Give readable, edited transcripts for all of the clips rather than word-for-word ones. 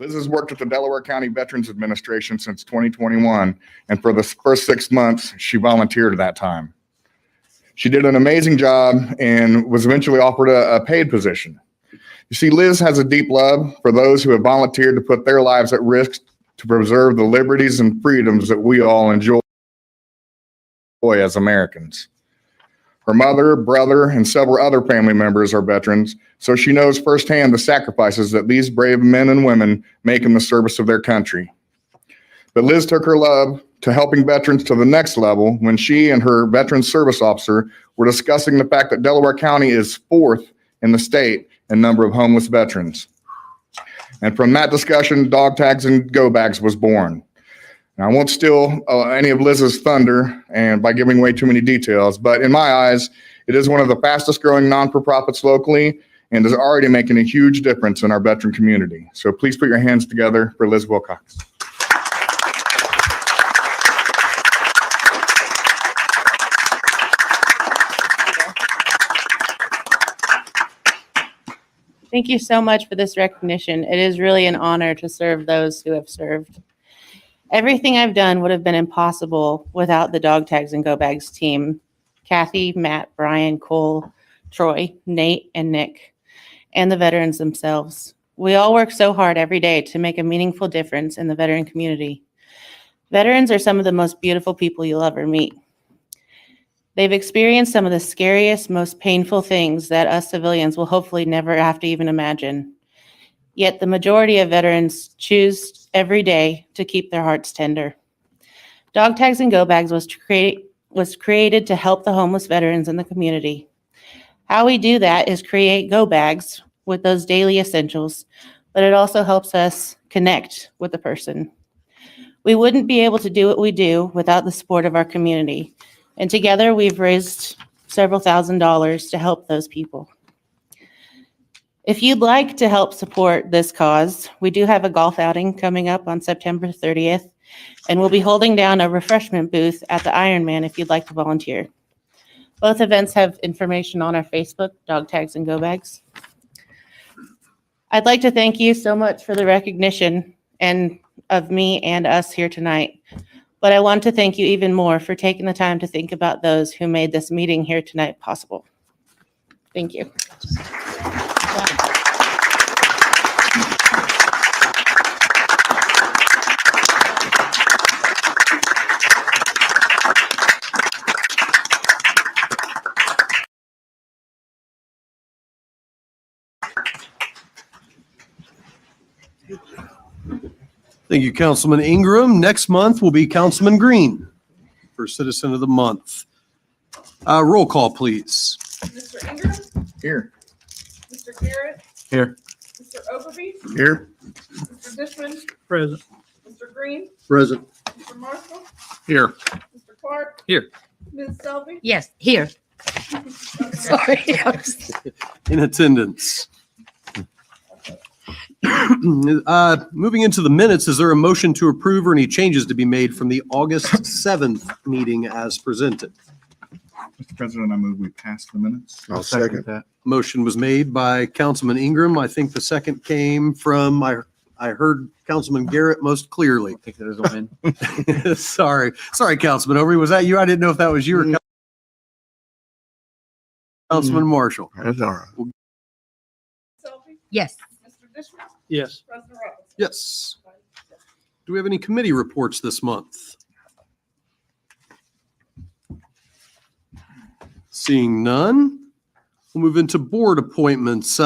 Liz has worked with the Delaware County Veterans Administration since 2021, and for the first 6 months, she volunteered at that time. She did an amazing job and was eventually offered a paid position. You see, Liz has a deep love for those who have volunteered to put their lives at risk to preserve the liberties and freedoms that we all enjoy as Americans. Her mother, brother, and several other family members are veterans, so she knows firsthand the sacrifices that these brave men and women make in the service of their country. But Liz took her love to helping veterans to the next level when she and her veteran service officer were discussing the fact that Delaware County is 4th in the state in number of homeless veterans. And from that discussion, Dog Tags and Go Bags was born. Now, I won't steal any of Liz's thunder and by giving away too many details, but in my eyes, it is one of the fastest growing non-for-profits locally and is already making a huge difference in our veteran community. So please put your hands together for Liz Wilcox. Thank you so much for this recognition. It is really an honor to serve those who have served. Everything I've done would have been impossible without the Dog Tags and Go Bags team. Kathy, Matt, Brian, Cole, Troy, Nate, and Nick, and the veterans themselves. We all work so hard every day to make a meaningful difference in the veteran community. Veterans are some of the most beautiful people you'll ever meet. They've experienced some of the scariest, most painful things that us civilians will hopefully never have to even imagine. Yet the majority of veterans choose every day to keep their hearts tender. Dog Tags and Go Bags was created to help the homeless veterans in the community. How we do that is create go bags with those daily essentials, but it also helps us connect with the person. We wouldn't be able to do what we do without the support of our community. And together we've raised several $1,000s to help those people. If you'd like to help support this cause, we do have a golf outing coming up on September 30th, and we'll be holding down a refreshment booth at the Ironman if you'd like to volunteer. Both events have information on our Facebook, Dog Tags and Go Bags. I'd like to thank you so much for the recognition and of me and us here tonight. But I want to thank you even more for taking the time to think about those who made this meeting here tonight possible. Thank you. Thank you, Councilman Ingram. Next month will be Councilman Green for Citizen of the Month. Roll call, please. Mr. Ingram? Here. Mr. Garrett? Here. Mr. Overby? Here. Mr. Dishman? Present. Mr. Green? Present. Mr. Marshall? Here. Mr. Clark? Here. Ms. Selby? Yes, here. Sorry. In attendance. Moving into the minutes, is there a motion to approve or any changes to be made from the August 7th meeting as presented? Mr. President, I move we pass the minutes. I'll second that. Motion was made by Councilman Ingram. I think the second came from, I heard Councilman Garrett most clearly. I think that is a win. Sorry, Councilman Overby. Was that you? I didn't know if that was you or Councilman Marshall. That's all right. Selby? Yes. Mr. Dishman? Yes. President Robinson? Yes. Do we have any committee reports this month? Seeing none, we'll move into board appointments.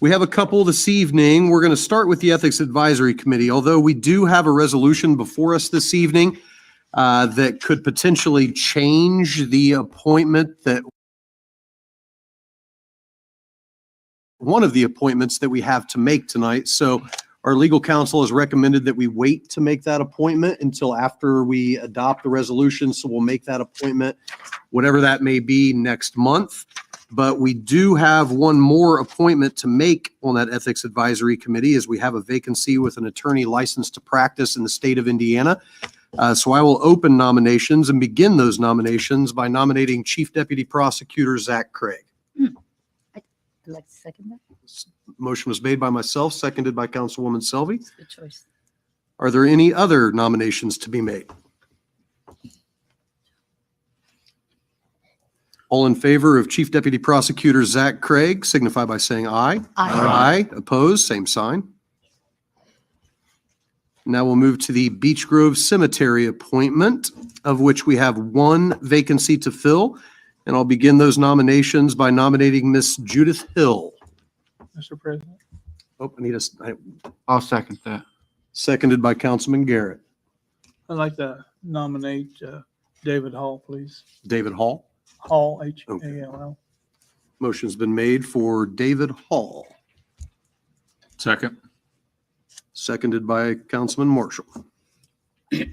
We have a couple this evening. We're going to start with the Ethics Advisory Committee. Although we do have a resolution before us this evening that could potentially change the appointment that one of the appointments that we have to make tonight. So our legal counsel has recommended that we wait to make that appointment until after we adopt the resolution. So we'll make that appointment, whatever that may be, next month. But we do have one more appointment to make on that Ethics Advisory Committee, as we have a vacancy with an attorney licensed to practice in the state of Indiana. So I will open nominations and begin those nominations by nominating Chief Deputy Prosecutor Zach Craig. I'd like to second that. Motion was made by myself, seconded by Councilwoman Selby. Good choice. Are there any other nominations to be made? All in favor of Chief Deputy Prosecutor Zach Craig signify by saying aye. Aye. Opposed, same sign. Now we'll move to the Beech Grove Cemetery appointment, of which we have one vacancy to fill. And I'll begin those nominations by nominating Miss Judith Hill. Mr. President, Oh, I need a, I'll second that. seconded by Councilman Garrett. I'd like to nominate David Hall, please. David Hall. Hall, H-A-L-L. Motion's been made for David Hall, Second. seconded by Councilman Marshall. Is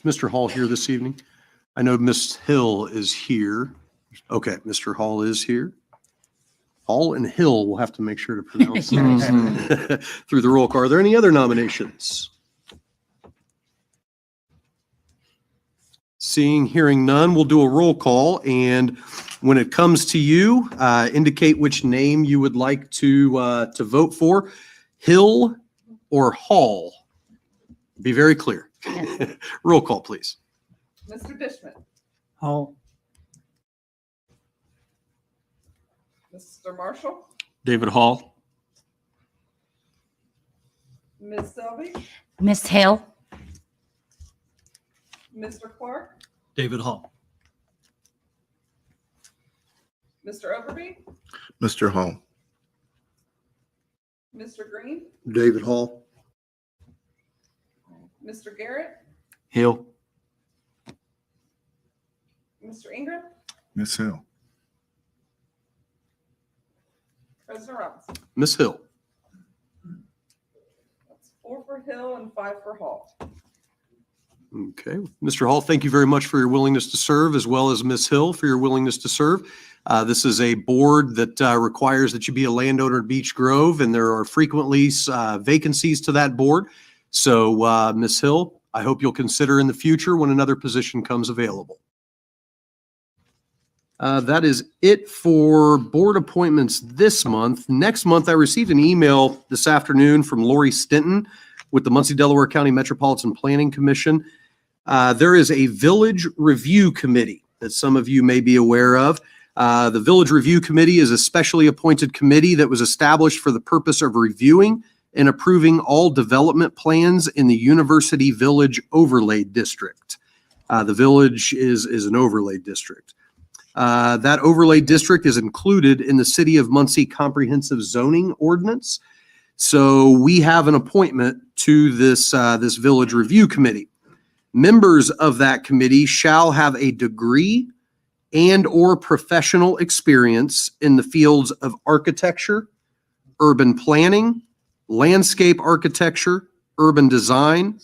Mr. Hall here this evening? I know Miss Hill is here. Okay, Mr. Hall is here. Hall and Hill, we'll have to make sure to pronounce that through the roll call. Are there any other nominations? Seeing, hearing none, we'll do a roll call, and when it comes to you, indicate which name you would like to vote for, Hill or Hall. Be very clear. Roll call, please. Mr. Dishman, Hall, Mr. Marshall, David Hall. Ms. Selby, Miss Hill. Mr. Clark, David Hall. Mr. Overby, Mr. Hall. Mr. Green, David Hall. Mr. Garrett, Hill. Mr. Ingram, Miss Hill. President Robinson. Miss Hill. That's 4 for Hill and 5 for Hall. Okay. Mr. Hall, thank you very much for your willingness to serve, as well as Ms. Hill for your willingness to serve. This is a board that requires that you be a landowner at Beech Grove, and there are frequently vacancies to that board. So, Ms. Hill, I hope you'll consider in the future when another position comes available. That is it for board appointments this month. Next month, I received an email this afternoon from Lori Stinton with the Muncie, Delaware County Metropolitan Planning Commission. There is a Village Review Committee that some of you may be aware of. The Village Review Committee is a specially appointed committee that was established for the purpose of reviewing and approving all development plans in the University Village Overlay District. The village is an overlay district. That overlay district is included in the City of Muncie Comprehensive Zoning Ordinance. So we have an appointment to this Village Review Committee. Members of that committee shall have a degree and/or professional experience in the fields of architecture, urban planning, landscape architecture, urban design,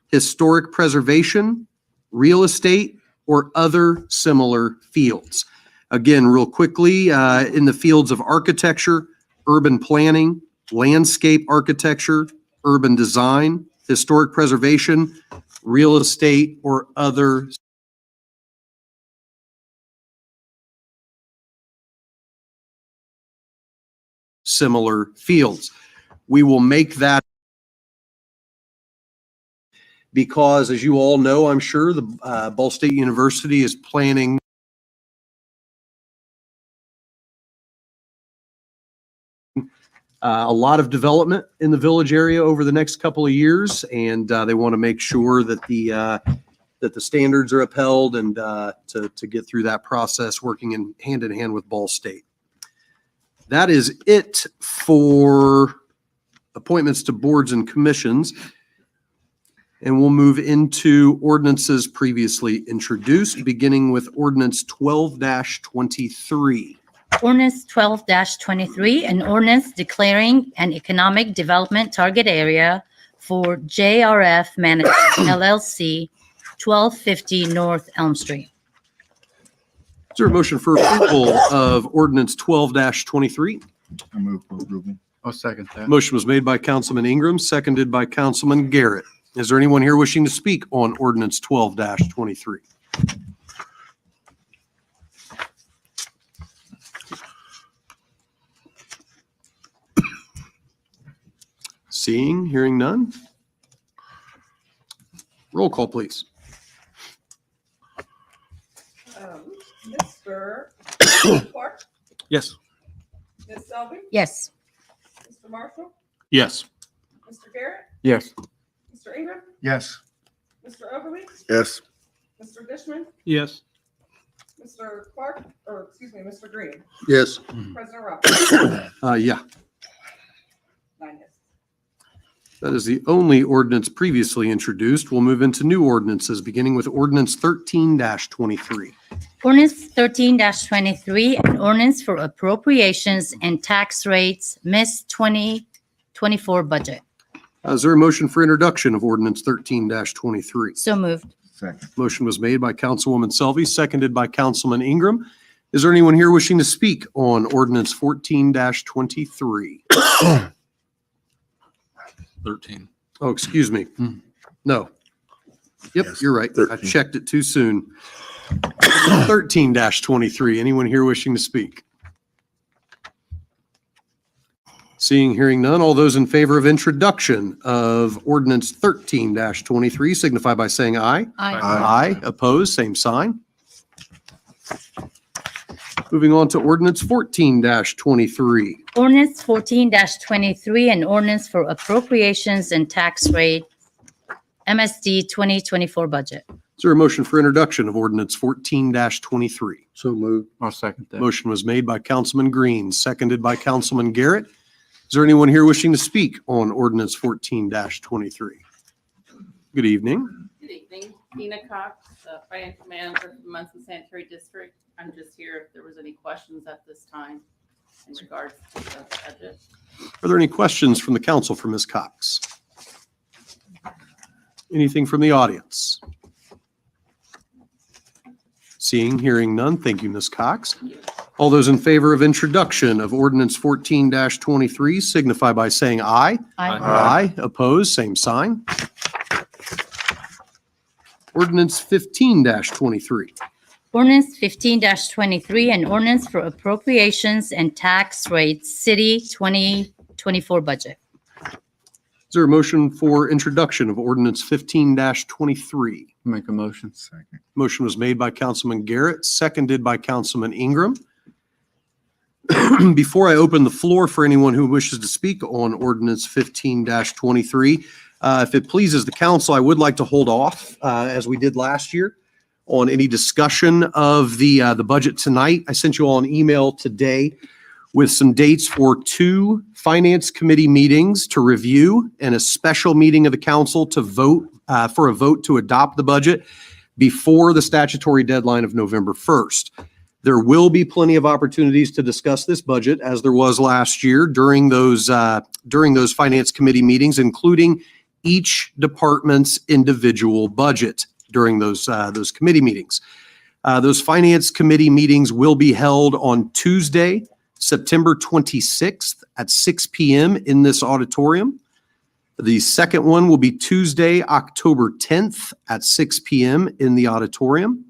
historic preservation, real estate, or other similar fields. Again, real quickly, in the fields of architecture, urban planning, landscape architecture, urban design, historic preservation, real estate, or other similar fields. We will make that because, as you all know, I'm sure, the Ball State University is planning a lot of development in the village area over the next couple of years, and they want to make sure that the standards are upheld and to get through that process, working hand in hand with Ball State. That is it for appointments to boards and commissions. And we'll move into ordinances previously introduced, beginning with ordinance 12-23. Ordinance 12-23, an ordinance declaring an economic development target area for JRF Management LLC, 1250 North Elm Street. Is there a motion for approval of ordinance 12-23? I move for approval. I'll second that. Motion was made by Councilman Ingram, seconded by Councilman Garrett. Is there anyone here wishing to speak on ordinance 12-23? Seeing, hearing none. Roll call, please. Mr. Clark, Yes. Ms. Selby, Yes. Mr. Marshall, Yes. Mr. Garrett, Yes. Mr. Ingram, Yes. Mr. Oakley, Yes. Mr. Dishman, Yes. Mr. Clark, or excuse me, Mr. Green, Yes. President Robinson. Yeah, 9 yes. that is the only ordinance previously introduced. We'll move into new ordinances, beginning with ordinance 13-23. Ordinance 13-23, an ordinance for appropriations and tax rates, Miss 2024 budget. Is there a motion for introduction of ordinance 13-23? So moved. Second. Motion was made by Councilwoman Selby, seconded by Councilman Ingram. Is there anyone here wishing to speak on ordinance 14-23? 13. Oh, excuse me. No. Yep, Yes, you're right. I 13. checked it too soon. 13-23. Anyone here wishing to speak? Seeing, hearing none, all those in favor of introduction of ordinance 13-23 signify by saying aye. Aye. Aye. Opposed, same sign. Moving on to ordinance 14-23. Ordinance 14-23, an ordinance for appropriations and tax rate, MSD 2024 budget. Is there a motion for introduction of ordinance 14-23? So moved. I'll second that. Motion was made by Councilman Green, seconded by Councilman Garrett. Is there anyone here wishing to speak on ordinance 14-23? Good evening. Good evening, Tina Cox, Financial Manager for the Muncie Sanitary District. I'm just here if there was any questions at this time in regards to the budget. Are there any questions from the council for Ms. Cox? Anything from the audience? Seeing, hearing none. Thank you, Ms. Cox. All those in favor of introduction of ordinance 14-23 signify by saying aye. Aye. Aye. Opposed, same sign. Ordinance 15-23. Ordinance 15-23, an ordinance for appropriations and tax rates, city 2024 budget. Is there a motion for introduction of ordinance 15-23? Make a motion. Second. Motion was made by Councilman Garrett, seconded by Councilman Ingram. Before I open the floor for anyone who wishes to speak on ordinance 15-23, if it pleases the council, I would like to hold off, as we did last year, on any discussion of the budget tonight. I sent you all an email today with some dates for 2 finance committee meetings to review and a special meeting of the council to vote for a vote to adopt the budget before the statutory deadline of November 1st. There will be plenty of opportunities to discuss this budget, as there was last year during those finance committee meetings, including each department's individual budget during those committee meetings. Those finance committee meetings will be held on Tuesday, September 26th at 6 p.m. in this auditorium. The second one will be Tuesday, October 10th at 6 p.m. in the auditorium.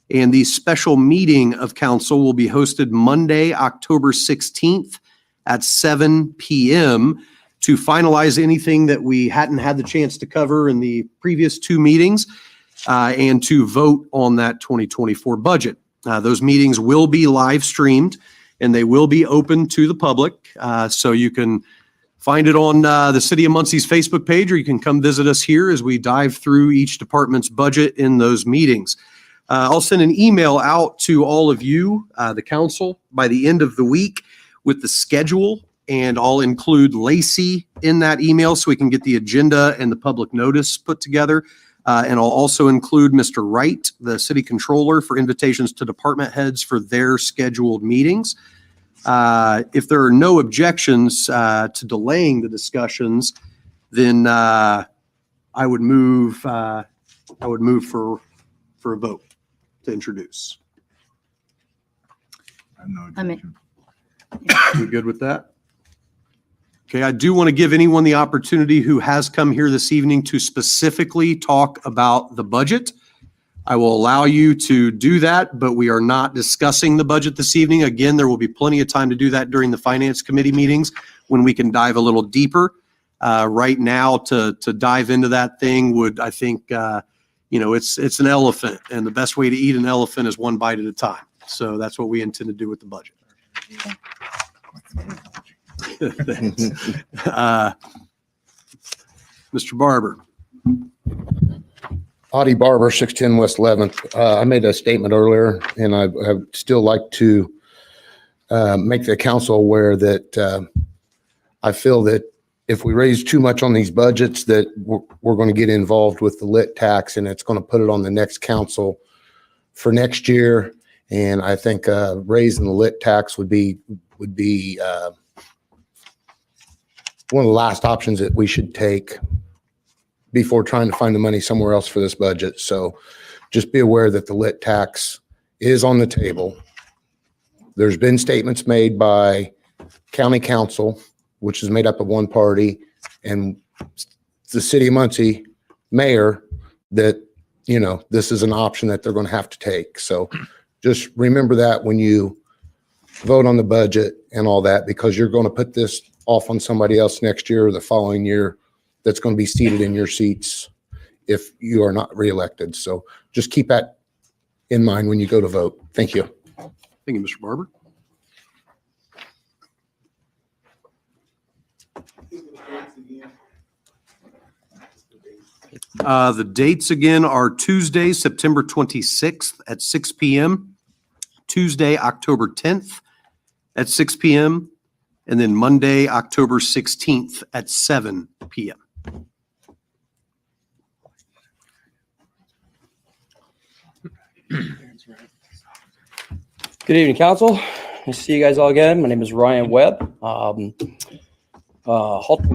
And the special meeting of council will be hosted Monday, October 16th at 7 p.m. to finalize anything that we hadn't had the chance to cover in the previous 2 meetings and to vote on that 2024 budget. Those meetings will be live streamed and they will be open to the public. So you can find it on the City of Muncie's Facebook page, or you can come visit us here as we dive through each department's budget in those meetings. I'll send an email out to all of you, the council, by the end of the week with the schedule, and I'll include Lacey in that email so we can get the agenda and the public notice put together. And I'll also include Mr. Wright, the city controller, for invitations to department heads for their scheduled meetings. If there are no objections to delaying the discussions, then I would move for a vote to introduce. I'm in. We good with that? Okay, I do want to give anyone the opportunity who has come here this evening to specifically talk about the budget. I will allow you to do that, but we are not discussing the budget this evening. Again, there will be plenty of time to do that during the finance committee meetings when we can dive a little deeper. Right now, to dive into that thing would, I think, it's an elephant, and the best way to eat an elephant is one bite at a time. So that's what we intend to do with the budget. Mr. Barber. Audie Barber, 610 West 11th. I made a statement earlier, and I still like to make the council aware that I feel that if we raise too much on these budgets, that we're going to get involved with the lit tax, and it's going to put it on the next council for next year. And I think raising the lit tax would be one of the last options that we should take before trying to find the money somewhere else for this budget. So just be aware that the lit tax is on the table. There's been statements made by county council, which is made up of one party, and the city of Muncie mayor, that, this is an option that they're going to have to take. So just remember that when you vote on the budget and all that, because you're going to put this off on somebody else next year or the following year that's going to be seated in your seats if you are not reelected. So just keep that in mind when you go to vote. Thank you. Thank you, Mr. Barber. The dates again are Tuesday, September 26th at 6 p.m., Tuesday, October 10th at 6 p.m., and then Monday, October 16th at 7 p.m. Good evening, council. Nice to see you guys all again. My name is Ryan Webb, Halton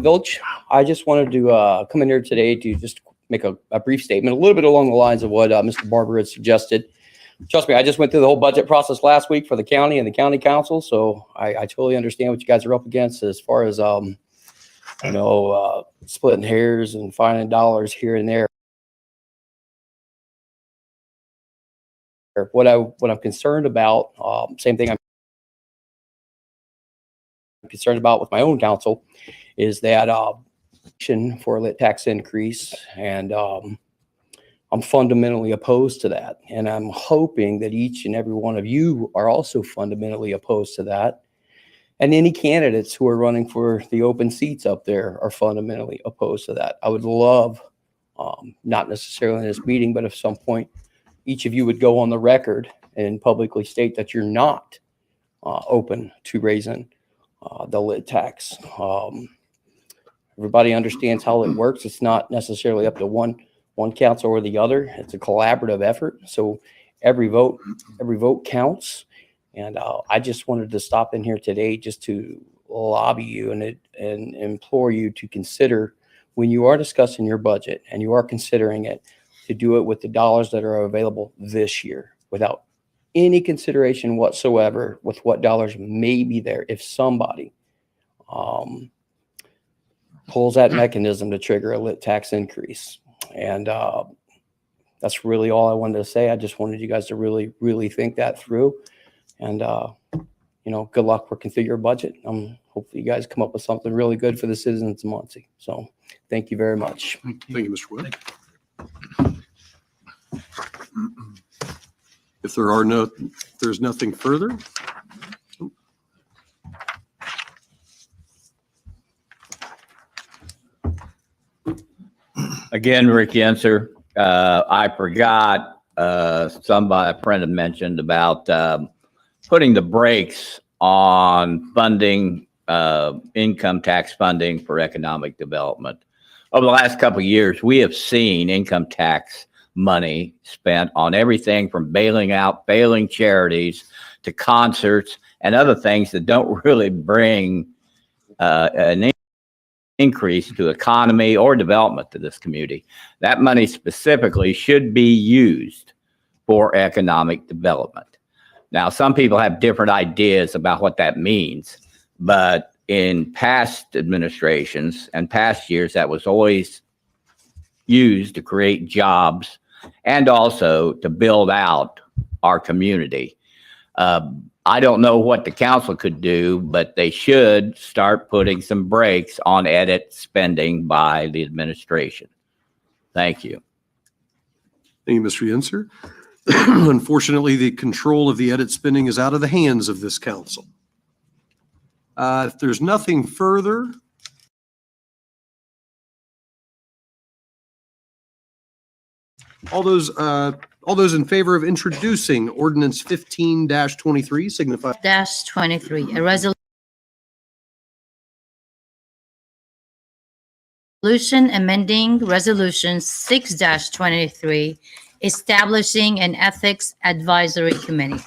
Village. I just wanted to come in here today to just make a brief statement, a little bit along the lines of what Mr. Barber had suggested. Trust me, I just went through the whole budget process last week for the county and the county council, so I totally understand what you guys are up against as far as splitting hairs and finding dollars here and there. What I'm concerned about, same thing I'm concerned about with my own council, is that for a lit tax increase, and I'm fundamentally opposed to that. And I'm hoping that each and every one of you are also fundamentally opposed to that. And any candidates who are running for the open seats up there are fundamentally opposed to that. I would love, not necessarily in this meeting, but at some point, each of you would go on the record and publicly state that you're not open to raising the lit tax. Everybody understands how it works. It's not necessarily up to one council or the other. It's a collaborative effort. So every vote counts. And I just wanted to stop in here today just to lobby you and implore you to consider, when you are discussing your budget and you are considering it, to do it with the dollars that are available this year without any consideration whatsoever with what dollars may be there if somebody pulls that mechanism to trigger a lit tax increase. And that's really all I wanted to say. I just wanted you guys to really, really think that through. And, good luck working through your budget. Hopefully you guys come up with something really good for the citizens of Muncie. So thank you very much. Thank you, Mr. Webb. If there's nothing further. Again, Rick Yenser. I forgot, a friend had mentioned about putting the brakes on funding, income tax funding for economic development. Over the last couple of years, we have seen income tax money spent on everything from bailing out failing charities to concerts and other things that don't really bring an increase to economy or development to this community. That money specifically should be used for economic development. Now, some people have different ideas about what that means, but in past administrations and past years, that was always used to create jobs and also to build out our community. I don't know what the council could do, but they should start putting some brakes on edit spending by the administration. Thank you. Thank you, Mr. Yenser. Unfortunately, the control of the edit spending is out of the hands of this council. If there's nothing further, all those in favor of introducing ordinance 15-23 signify. -23, a resolution amending resolution 6-23, establishing an ethics advisory committee.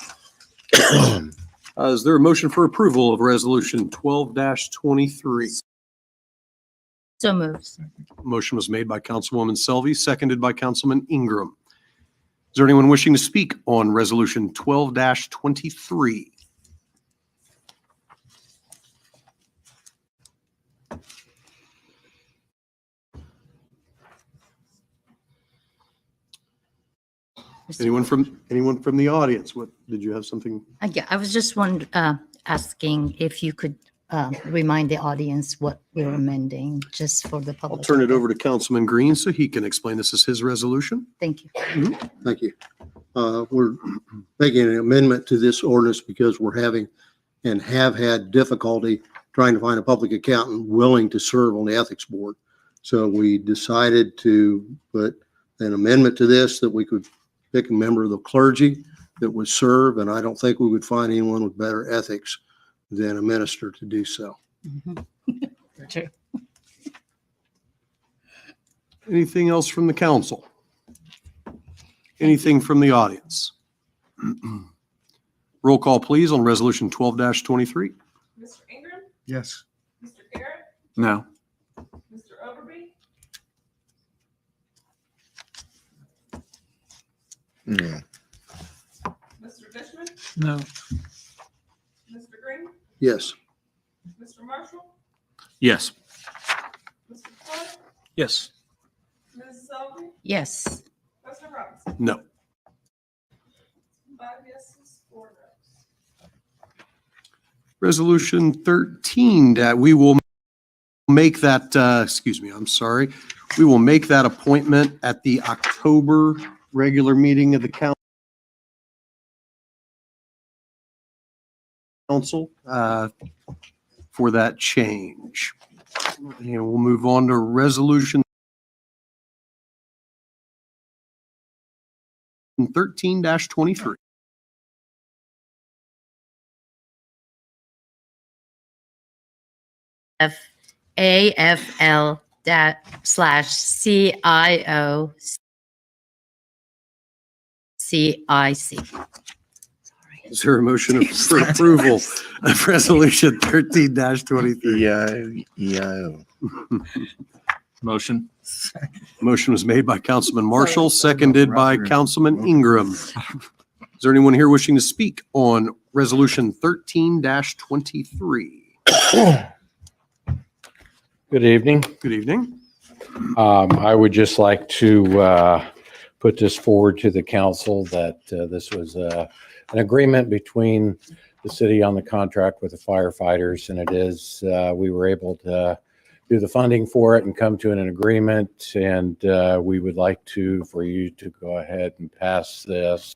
Is there a motion for approval of resolution 12-23? So moved. Motion was made by Councilwoman Selvey, seconded by Councilman Ingram. Is there anyone wishing to speak on resolution 12-23? Anyone from the audience? What, did you have something? Yeah, I was just asking if you could remind the audience what we're amending, just for the I'll public. turn it over to Councilman Green so he can explain this as his resolution. Thank you. Thank you. We're making an amendment to this ordinance because we're having and have had difficulty trying to find a public accountant willing to serve on the ethics board. So we decided to put an amendment to this that we could pick a member of the clergy that would serve, and I don't think we would find anyone with better ethics than a minister to do so. True. Anything else from the council? Anything from the audience? Roll call, please, on resolution 12-23. Mr. Ingram, Yes. Mr. Garrett, No. Mr. Overby, Yeah. Mr. Dishman, No. Mr. Green, Yes. Mr. Marshall, Yes. Mr. Clark, Yes. Ms. Selby, Yes. President Robinson. No. 5 yeses, 4 noes. Resolution 13, that we will make that, we will make that appointment at the October regular meeting of the council for that change. And we'll move on to resolution 13-23. AFL/CIO CIC. Is there a motion for approval of resolution 13-23? EIO. Motion. Motion was made by Councilman Marshall, seconded by Councilman Ingram. Is there anyone here wishing to speak on resolution 13-23? Good evening. Good evening. I would just like to put this forward to the council that this was an agreement between the city on the contract with the firefighters, and it is, we were able to do the funding for it and come to an agreement, and we would like for you to go ahead and pass this.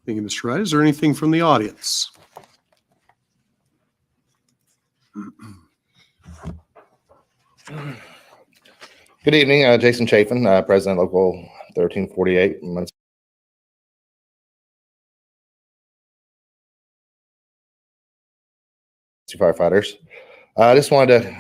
Thank you, Mr. Wright. Is there anything from the audience? Good evening, Jason Chafin, President Local 1348, Muncie firefighters. I just wanted to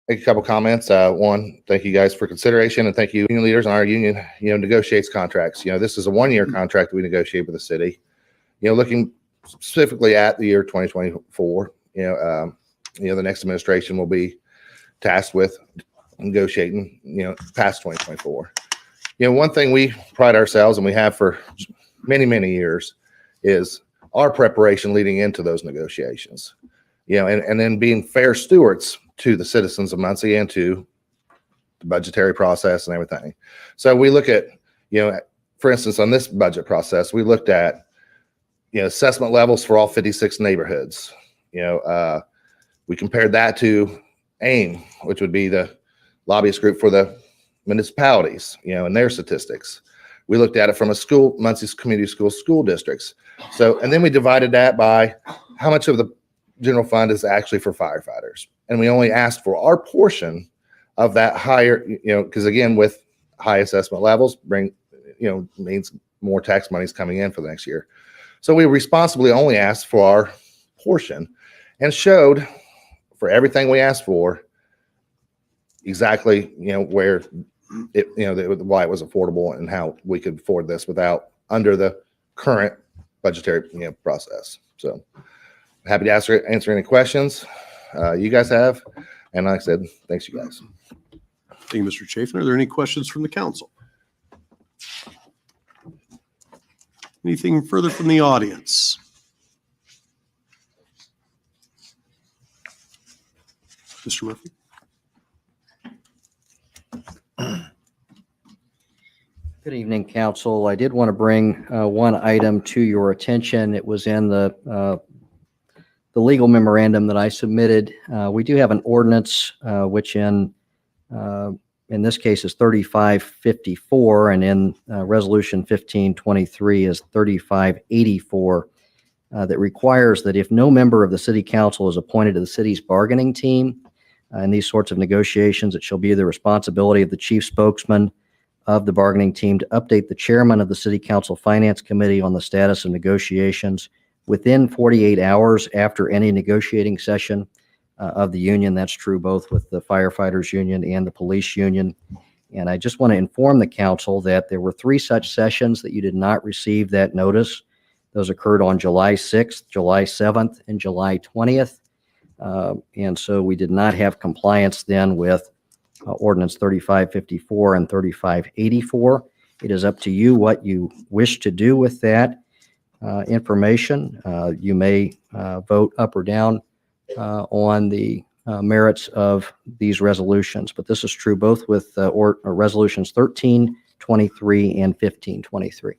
make a couple comments. One, thank you guys for consideration, and thank you union leaders. And our union, negotiates contracts. This is a one-year contract that we negotiate with the city. Looking specifically at the year 2024. The next administration will be tasked with negotiating, past 2024. One thing we pride ourselves, and we have for many, many years, is our preparation leading into those negotiations. And then being fair stewards to the citizens of Muncie and to the budgetary process and everything. So we look at, for instance, on this budget process, we looked at, assessment levels for all 56 neighborhoods. We compared that to AIM, which would be the lobbyist group for the municipalities, and their statistics. We looked at it from Muncie's community school districts. So, and then we divided that by how much of the general fund is actually for firefighters. And we only asked for our portion of that higher, because again, with high assessment levels means more tax money is coming in for the next year. So we responsibly only asked for our portion and showed for everything we asked for exactly, where it, why it was affordable and how we could afford this without under the current budgetary, process. So happy to answer any questions you guys have. And like I said, thanks you guys. Thank you, Mr. Chafin. Are there any questions from the council? Anything further from the audience? Mr. Murphy? Good evening, council. I did want to bring one item to your attention. It was in the legal memorandum that I submitted. We do have an ordinance, which in this case is 3554, and in resolution 1523 is 3584, that requires that if no member of the city council is appointed to the city's bargaining team in these sorts of negotiations, it shall be the responsibility of the chief spokesman of the bargaining team to update the chairman of the city council finance committee on the status of negotiations within 48 hours after any negotiating session of the union. That's true both with the firefighters union and the police union. And I just want to inform the council that there were 3 such sessions that you did not receive that notice. Those occurred on July 6th, July 7th, and July 20th. And so we did not have compliance then with Ordinance 3554 and 3584. It is up to you what you wish to do with that information. You may vote up or down on the merits of these resolutions, but this is true both with resolutions 1323 and 1523.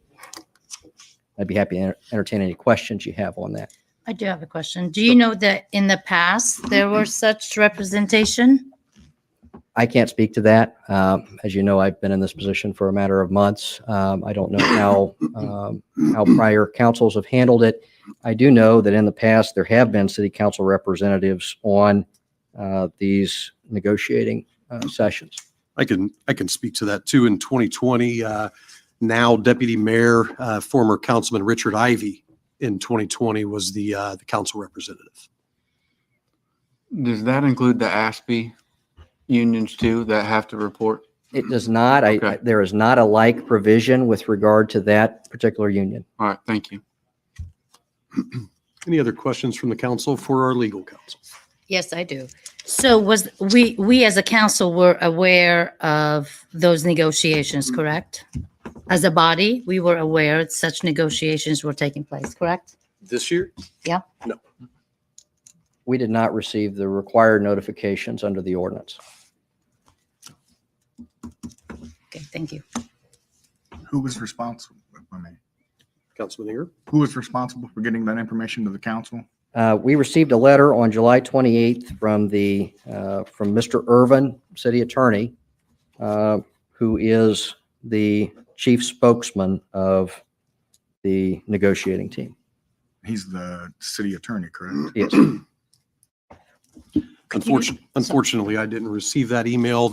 I'd be happy to entertain any questions you have on that. I do have a question. Do you know that in the past there were such representation? I can't speak to that. As you know, I've been in this position for a matter of months. I don't know how prior councils have handled it. I do know that in the past there have been city council representatives on these negotiating sessions. I can speak to that too. In 2020, now Deputy Mayor, former Councilman Richard Ivy in 2020 was the council representative. Does that include the ASPE unions too that have to report? It does not. Okay. There is not a like provision with regard to that particular union. All right, thank you. Any other questions from the council for our legal counsel? Yes, I do. So we as a council were aware of those negotiations, correct? As a body, we were aware that such negotiations were taking place, correct? This year? Yeah. No. We did not receive the required notifications under the ordinance. Okay, thank you. Who was responsible? Councilman Inger? Who was responsible for getting that information to the council? We received a letter on July 28th from Mr. Irvin, city attorney, who is the chief spokesman of the negotiating team. He's the city attorney, correct? Yes. Unfortunately, I didn't receive that email.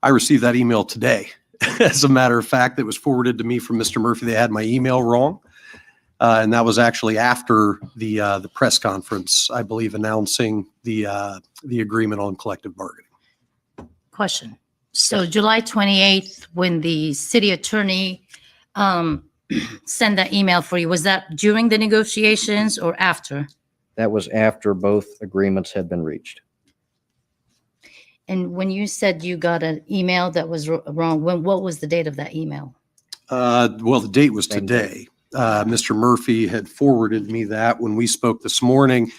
I received that email today. As a matter of fact, it was forwarded to me from Mr. Murphy. They had my email wrong. And that was actually after the press conference, I believe, announcing the agreement on collective bargaining. Question. So July 28th, when the city attorney sent that email for you, was that during the negotiations or after? That was after both agreements had been reached. And when you said you got an email that was wrong, what was the date of that email? Well, the date was today. Mr. Murphy had forwarded me that when we spoke this morning.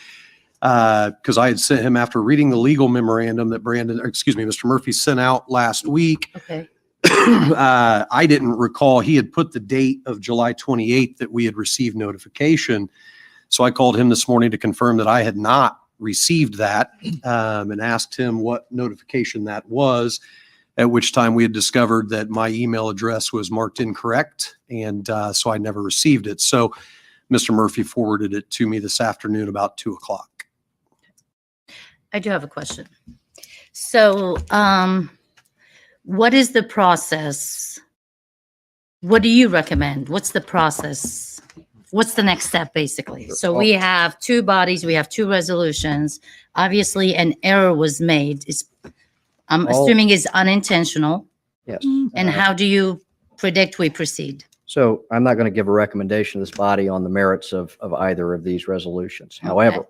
because I had sent him after reading the legal memorandum that Mr. Murphy sent out last week. Okay. I didn't recall, he had put the date of July 28th that we had received notification. So I called him this morning to confirm that I had not received that, and asked him what notification that was, at which time we had discovered that my email address was marked incorrect. And so I never received it. So Mr. Murphy forwarded it to me this afternoon about 2:00. I do have a question. So, what is the process? What do you recommend? What's the process? What's the next step, basically? So we have two bodies, we have two resolutions. Obviously, an error was made. I'm assuming it's unintentional. Yes. And how do you predict we proceed? So I'm not going to give a recommendation to this body on the merits of either of these resolutions. However,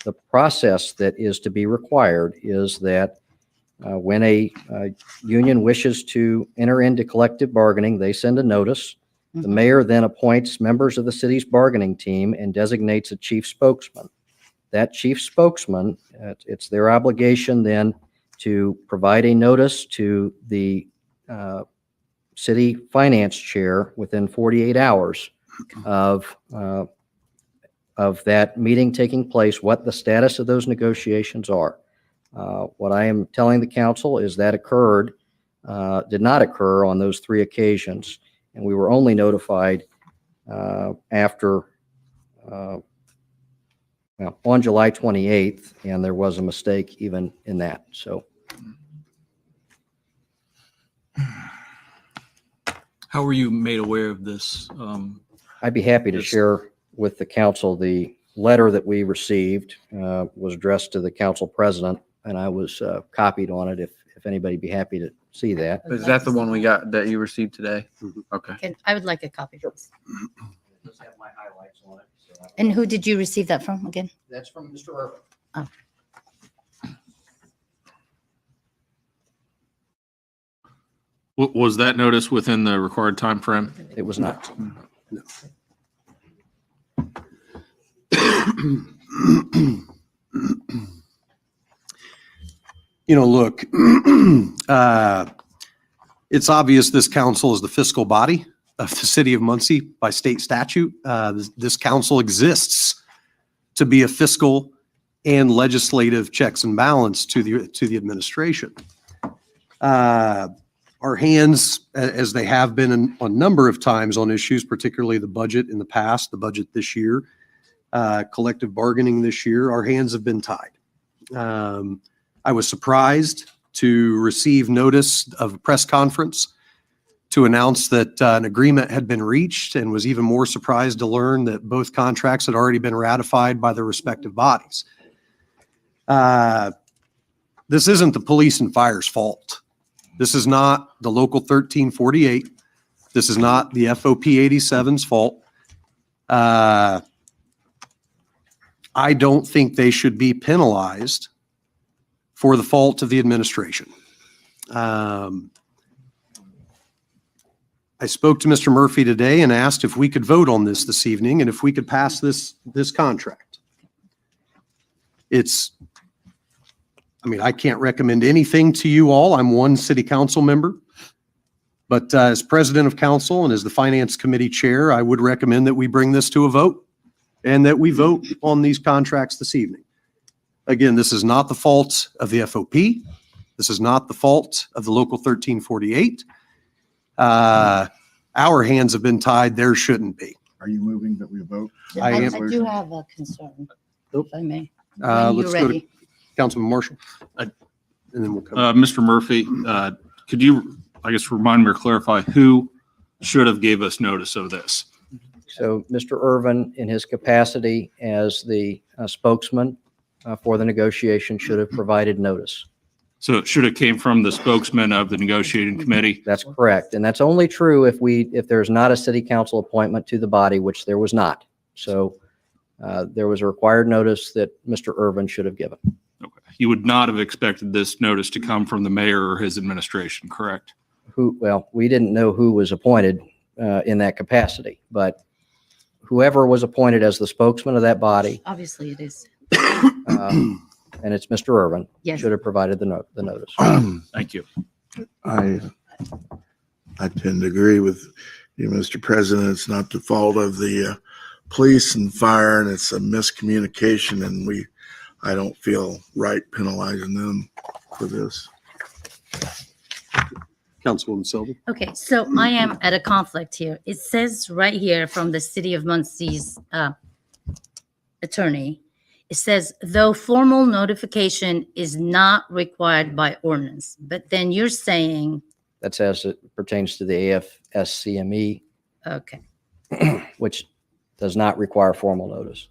the process that is to be required is that when a union wishes to enter into collective bargaining, they send a notice. The mayor then appoints members of the city's bargaining team and designates a chief spokesman. That chief spokesman, it's their obligation then to provide a notice to the city finance chair within 48 hours of that meeting taking place, what the status of those negotiations are. What I am telling the council is that did not occur on those 3 occasions, and we were only notified after on July 28th, and there was a mistake even in that. So, How were you made aware of this? I'd be happy to share with the council the letter that we received was addressed to the council president, and I was copied on it. If anybody'd be happy to see that. Is that the one we got that you received today? Okay. I would like a copy, please. It does have my highlights on it. And who did you receive that from again? That's from Mr. Irvin. Oh. Was that notice within the required time frame? It was not. No. Look, it's obvious this council is the fiscal body of the city of Muncie by state statute. This council exists to be a fiscal and legislative checks and balance to the administration. Our hands, as they have been on a number of times on issues, particularly the budget in the past, the budget this year, collective bargaining this year, our hands have been tied. I was surprised to receive notice of a press conference to announce that an agreement had been reached, and was even more surprised to learn that both contracts had already been ratified by their respective bodies. This isn't the police and fire's fault. This is not the local 1348. This is not the FOP 87's fault. I don't think they should be penalized for the fault of the administration. I spoke to Mr. Murphy today and asked if we could vote on this evening and if we could pass this contract. I can't recommend anything to you all. I'm one city council member. But as president of council and as the finance committee chair, I would recommend that we bring this to a vote and that we vote on these contracts this evening. Again, this is not the fault of the FOP. This is not the fault of the local 1348. Our hands have been tied. There shouldn't be. Are you moving that we vote? I do have a concern, if I may. Let's go to Councilman Marshall. And then we'll come. Mr. Murphy, could you, remind me or clarify who should have gave us notice of this? So Mr. Irvin, in his capacity as the spokesman for the negotiation, should have provided notice. So it should have came from the spokesman of the negotiating committee? That's correct. And that's only true if there's not a city council appointment to the body, which there was not. So there was a required notice that Mr. Irvin should have given. Okay. You would not have expected this notice to come from the mayor or his administration, correct? Well, we didn't know who was appointed in that capacity, but whoever was appointed as the spokesman of that body, Obviously it is. And it's Mr. Irvin. Yes. Should have provided the notice. Thank you. I tend to agree with you, Mr. President. It's not the fault of the police and fire, and it's a miscommunication, and I don't feel right penalizing them for this. Councilwoman Selby. Okay, so I am at a conflict here. It says right here from the City of Muncie's attorney, it says, though formal notification is not required by ordinance, but then you're saying, That's as it pertains to the AFSCME, okay, which does not require formal notice.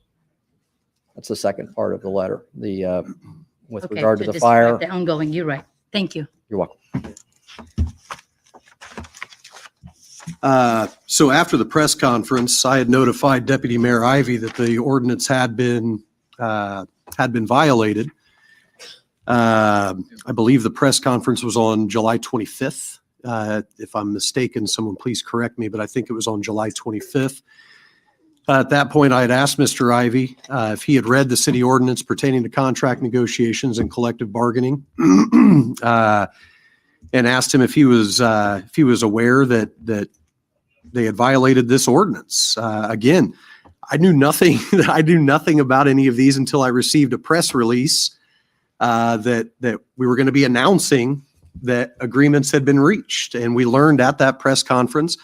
That's the second part of the letter. With okay, regard to the describe fire, the ongoing, you're right. Thank you. you're welcome. So after the press conference, I had notified Deputy Mayor Ivy that the ordinance had been violated. I believe the press conference was on July 25th. If I'm mistaken, someone please correct me, but I think it was on July 25th. At that point, I had asked Mr. Ivy if he had read the city ordinance pertaining to contract negotiations and collective bargaining, and asked him if he was aware that they had violated this ordinance. Again, I knew nothing. I knew nothing about any of these until I received a press release that we were going to be announcing that agreements had been reached, and we learned at that press conference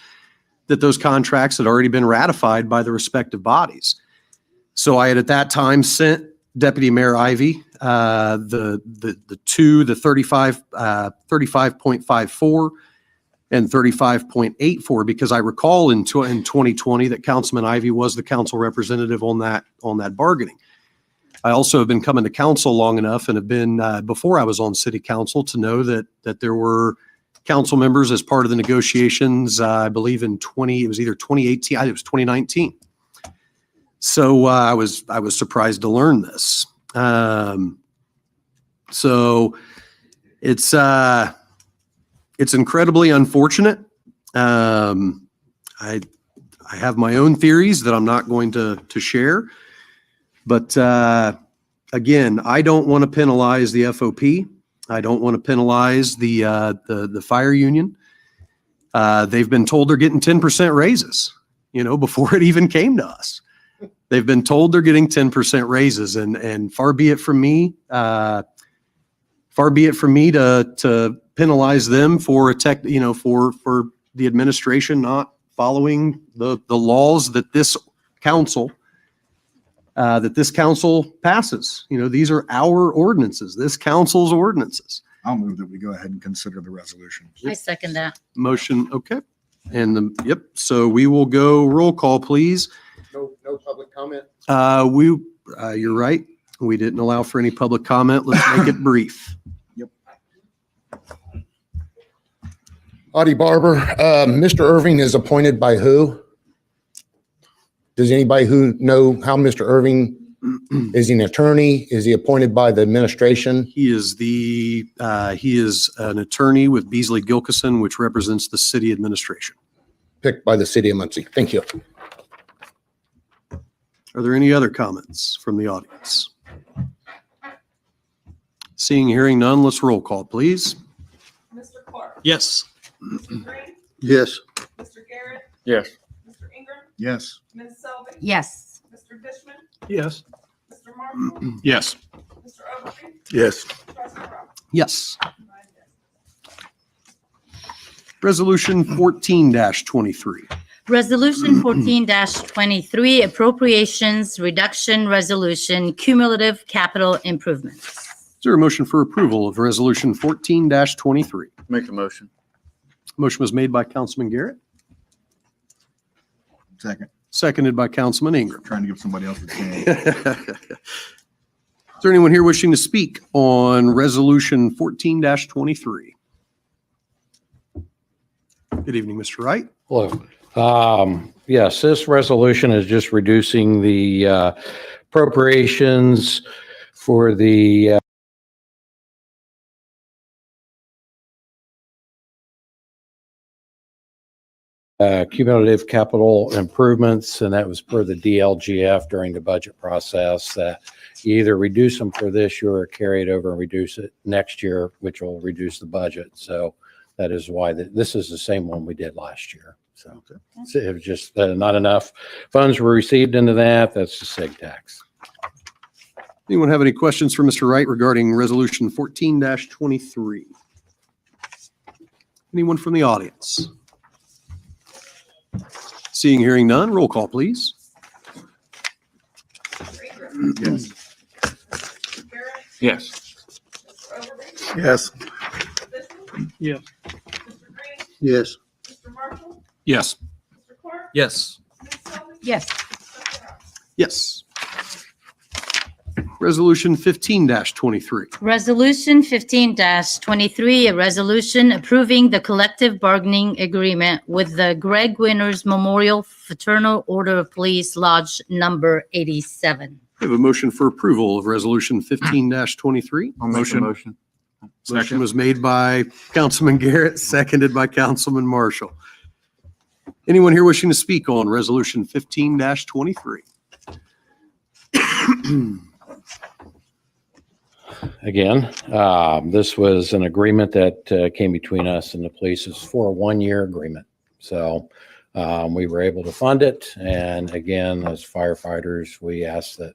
that those contracts had already been ratified by the respective bodies. So I had at that time sent Deputy Mayor Ivy the 35.54 and 35.84, because I recall in 2020 that Councilman Ivy was the council representative on that bargaining. I also have been coming to council long enough and have been before I was on city council to know that there were council members as part of the negotiations. I believe it was either 2018, it was 2019. So I was surprised to learn this. So it's incredibly unfortunate. I have my own theories that I'm not going to share, but again, I don't want to penalize the FOP. I don't want to penalize the fire union. They've been told they're getting 10% raises, before it even came to us. They've been told they're getting 10% raises, and far be it from me to penalize them for for the administration not following the laws that this council passes. These are our ordinances, this council's ordinances. I'll move that we go ahead and consider the resolution. I second that. Motion, okay. And so we will go roll call, please. No public comment. You're right. We didn't allow for any public comment. Let's make it brief. Audie Barber, Mr. Irving is appointed by who? Does anybody who know how Mr. Irving, is he an attorney? Is he appointed by the administration? He is an attorney with Beasley Gilkison, which represents the city administration. Picked by the city of Muncie. Thank you. Are there any other comments from the audience? Seeing, hearing none, let's roll call, please. Mr. Clark. Yes. Mr. Green. Yes. Mr. Garrett. Yes. Mr. Ingram. Yes. Ms. Selby. Yes. Mr. Dishman. Yes. Mr. Marshall. Yes. Mr. Ogletree. Yes. Trustee Rob. Yes. Resolution 14-23. Resolution 14-23, appropriations reduction resolution, cumulative capital improvements. Is there a motion for approval of resolution 14-23? Make a motion. Motion was made by Councilman Garrett, Second. seconded by Councilman Ingram. Trying to give somebody else a chance. Is there anyone here wishing to speak on resolution 14-23? Good evening, Mr. Wright. Hello. Yes, this resolution is just reducing the appropriations for the cumulative capital improvements, and that was per the DLGF during the budget process, that you either reduce them for this year or carry it over and reduce it next year, which will reduce the budget. So that is why this is the same one we did last year. So it was just not enough funds were received into that. That's the SIG tax. Anyone have any questions for Mr. Wright regarding Resolution 14-23? Anyone from the audience? Seeing, hearing none, roll call, please. Yes. Yes. Yes. Yes. Yes. Yes. Yes. Yes. Yes. Resolution 15-23. Resolution 15-23, a resolution approving the collective bargaining agreement with the Greg Winters Memorial Fraternal Order of Police Lodge Number 87. We have a motion for approval of Resolution 15-23. I'll make the motion. Motion was made by Councilman Garrett, seconded by Councilman Marshall. Anyone here wishing to speak on Resolution 15-23? Again, this was an agreement that came between us and the police. It's for a 1-year agreement. So we were able to fund it. And again, as firefighters, we ask that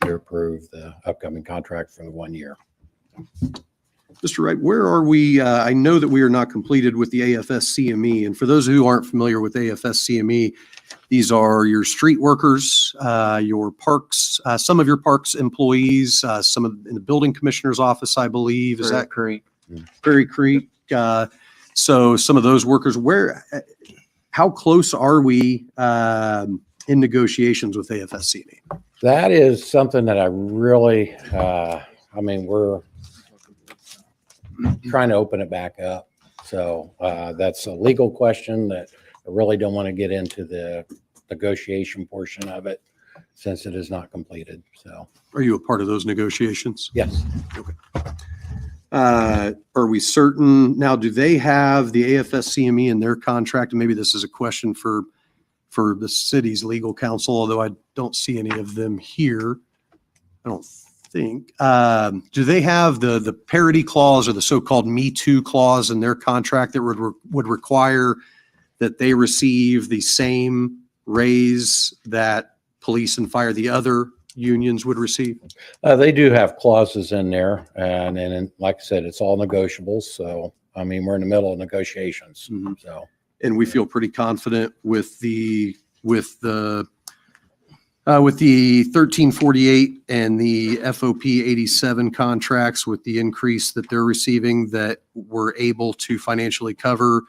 you approve the upcoming contract for the 1 year. Mr. Wright, where are we? I know that we are not completed with the AFS CME. And for those who aren't familiar with AFS CME, these are your street workers, your parks, some of your parks employees, some of in the building commissioner's office, I believe. Is that Creek? Prairie Creek? So some of those workers, how close are we in negotiations with AFS CME? That is something that I really, we're trying to open it back up. So that's a legal question that I really don't want to get into the negotiation portion of it since it is not completed. So are you a part of those negotiations? Yes. Okay. Are we certain now, do they have the AFS CME in their contract? And maybe this is a question for the city's legal counsel, although I don't see any of them here. I don't think. Do they have the parity clause or the so-called Me Too clause in their contract that would require that they receive the same raise that police and fire, the other unions, would receive? They do have clauses in there, and like I said, it's all negotiables. So we're in the middle of negotiations. Mm-hmm. So, and we feel pretty confident with the 1348 and the FOP 87 contracts, with the increase that they're receiving, that we're able to financially cover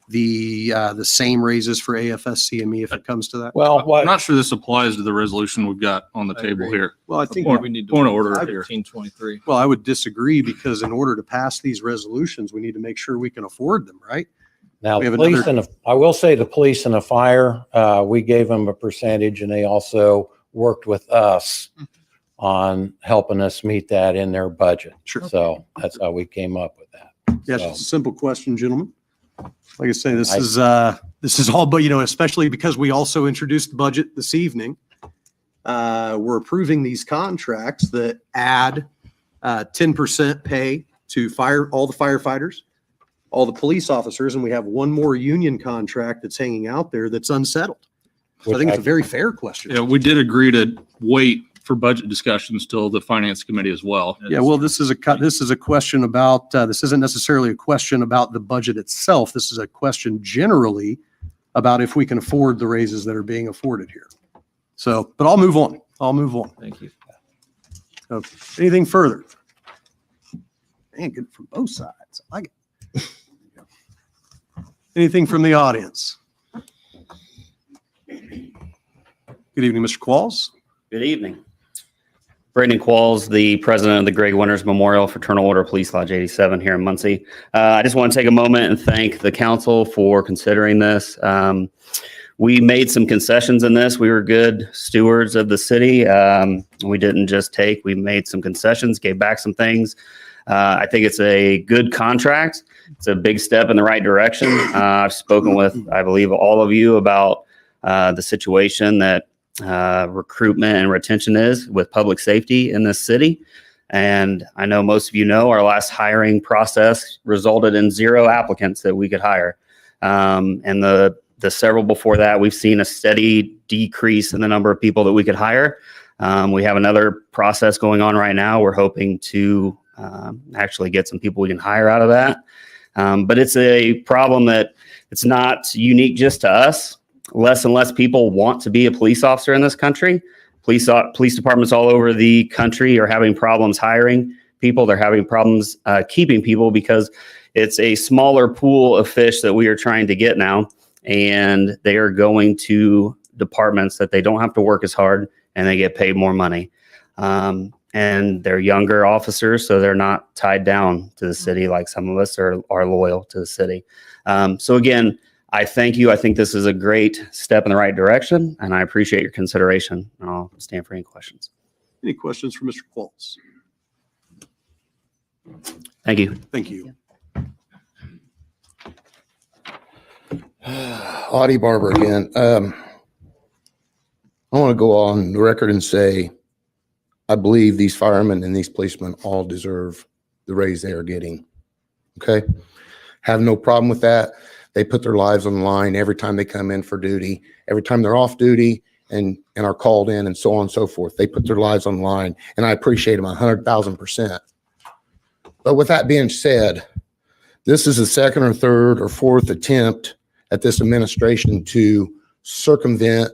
the same raises for AFS CME if it comes to that. well, I'm not sure this applies to the resolution we've got on the table here. Well, I think we need to point of order here. 1323. Well, I would disagree, because in order to pass these resolutions, we need to make sure we can afford them, right? now, We have I will say the police and the fire, we gave them a percentage, and they also worked with us on helping us meet that in their budget. Sure. So that's how we came up with that. Yeah, So- just a simple question, gentlemen. Like I say, this is all, but especially because we also introduced the budget this evening. We're approving these contracts that add 10% pay to all the firefighters, all the police officers, and we have one more union contract that's hanging out there that's unsettled. So I think it's a very fair question. Yeah, we did agree to wait for budget discussions till the finance committee as well. Yeah, well, this is a question about, this isn't necessarily a question about the budget itself. This is a question generally about if we can afford the raises that are being afforded here. So, but I'll move on. Thank you. So, anything further? Man, good from both sides. I like it. Anything from the audience? Good evening, Mr. Qualls. Good evening. Brandon Qualls, the president of the Greg Winters Memorial Fraternal Order Police Lodge 87 here in Muncie. I just want to take a moment and thank the council for considering this. We made some concessions in this. We were good stewards of the city. We didn't just take, we made some concessions, gave back some things. I think it's a good contract. it's a big step in the right direction. I've spoken with, I believe, all of you about the situation that recruitment and retention is with public safety in this city. And I know most of you know our last hiring process resulted in 0 applicants that we could hire. And the several before that, we've seen a steady decrease in the number of people that we could hire. We have another process going on right now. We're hoping to actually get some people we can hire out of that. But it's a problem that it's not unique just to us. Less and less people want to be a police officer in this country. Police departments all over the country are having problems hiring people. They're having problems keeping people because it's a smaller pool of fish that we are trying to get now. And they are going to departments that they don't have to work as hard and they get paid more money. And they're younger officers, so they're not tied down to the city like some of us are loyal to the city. So again, I thank you. I think this is a great step in the right direction, and I appreciate your consideration. And I'll stand for any questions. Any questions for Mr. Qualls? Thank you. Thank you. Audie Barber again. I want to go on the record and say, I believe these firemen and these policemen all deserve the raise they are getting. Okay. Have no problem with that. They put their lives on the line every time they come in for duty, every time they're off duty and are called in and so on and so forth. They put their lives on the line and I appreciate them 100,000%. But with that being said, this is the second or third or fourth attempt at this administration to circumvent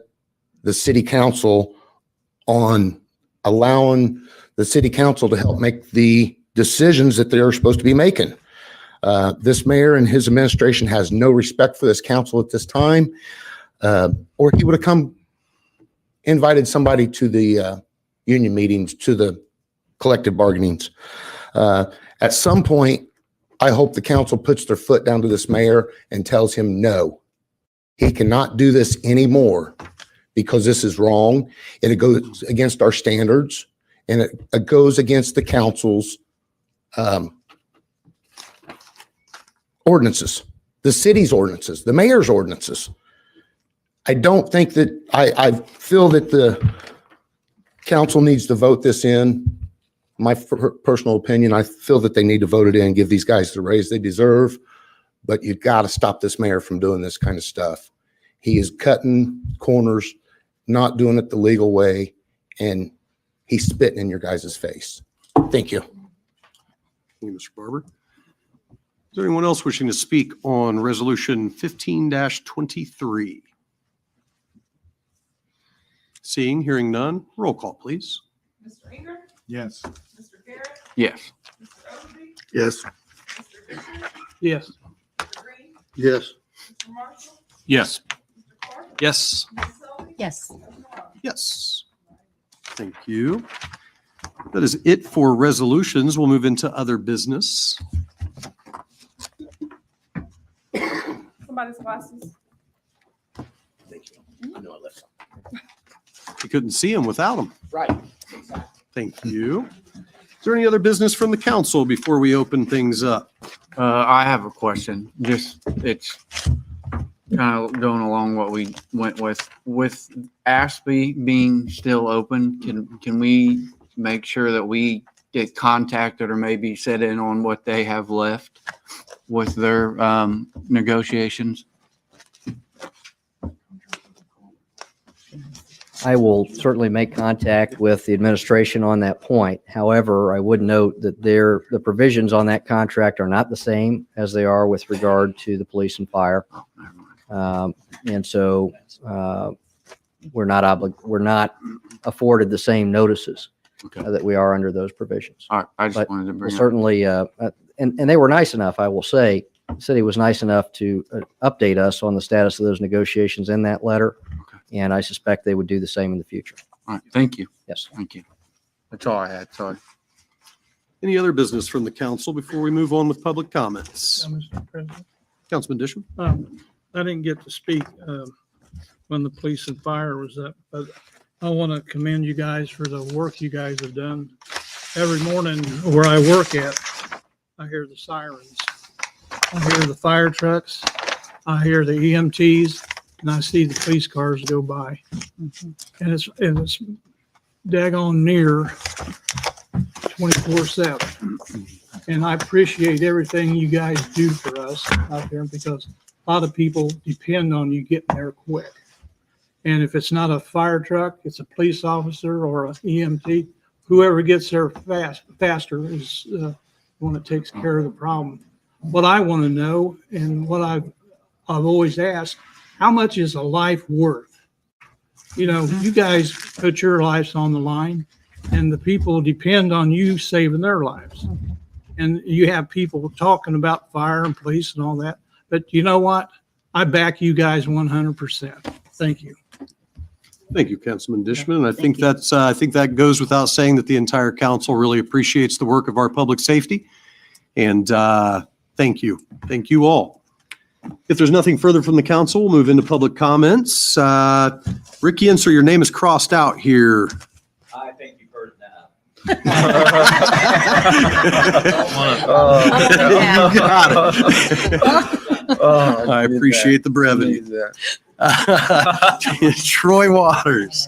the city council on allowing the city council to help make the decisions that they're supposed to be making. This mayor and his administration has no respect for this council at this time, or he would have invited somebody to the union meetings, to the collective bargainings. At some point, I hope the council puts their foot down to this mayor and tells him no, he cannot do this anymore because this is wrong. And it goes against our standards and it goes against the council's ordinances, the city's ordinances, the mayor's ordinances. I don't think that, I feel that the council needs to vote this in. My personal opinion, I feel that they need to vote it in, give these guys the raise they deserve, but you got to stop this mayor from doing this kind of stuff. He is cutting corners, not doing it the legal way, and he's spitting in your guys' face. Thank you. Thank you, Mr. Barber. Is there anyone else wishing to speak on resolution 15-23? Seeing, hearing none, roll call, please. Mr. Ingram? Yes. Mr. Garrett? Yes. Mr. Oakley? Yes. Mr. Fisher? Yes. Mr. Green? Yes. Mr. Marshall? Yes. Mr. Clark? Yes. Ms. Sully? Yes. Mr. Rob? Yes. Thank you. That is it for resolutions. We'll move into other business. Somebody's glasses. You couldn't see him without them. Right. Thank you. Is there any other business from the council before we open things up? I have a question. It's kind of going along what we went with Ashby being still open. Can we make sure that we get contacted or maybe set in on what they have left with their negotiations? I will certainly make contact with the administration on that point. However, I would note that the provisions on that contract are not the same as they are with regard to the police and fire. And so we're not afforded the same notices that we are under those provisions. All right, I just But wanted to bring we'll up. certainly, and they were nice enough, I will say, the city was nice enough to update us on the status of those negotiations in that letter. And I suspect they would do the same in the future. All right, thank you. Yes. Thank you. That's all I had. Sorry. Any other business from the council before we move on with public comments? Mr. President. Councilman Disham? I didn't get to speak when the police and fire was up, but I want to commend you guys for the work you guys have done. Every morning where I work at, I hear the sirens. I hear the fire trucks, I hear the EMTs, and I see the police cars go by. And it's daggone near 24/7. And I appreciate everything you guys do for us out there because a lot of people depend on you getting there quick. And if it's not a fire truck, it's a police officer or an EMT, whoever gets there faster is the one that takes care of the problem. What I want to know and what I've always asked, how much is a life worth? You know, you guys put your lives on the line and the people depend on you saving their lives. And you have people talking about fire and police and all that. But you know what? I back you guys 100%. Thank you. Thank you, Councilman Dishman. I think that goes without saying that the entire council really appreciates the work of our public safety. And thank you. Thank you all. If there's nothing further from the council, we'll move into public comments. Ricky Inser, your name is crossed out here. I think you've heard it now. You got it. I appreciate the brevity. Troy Waters.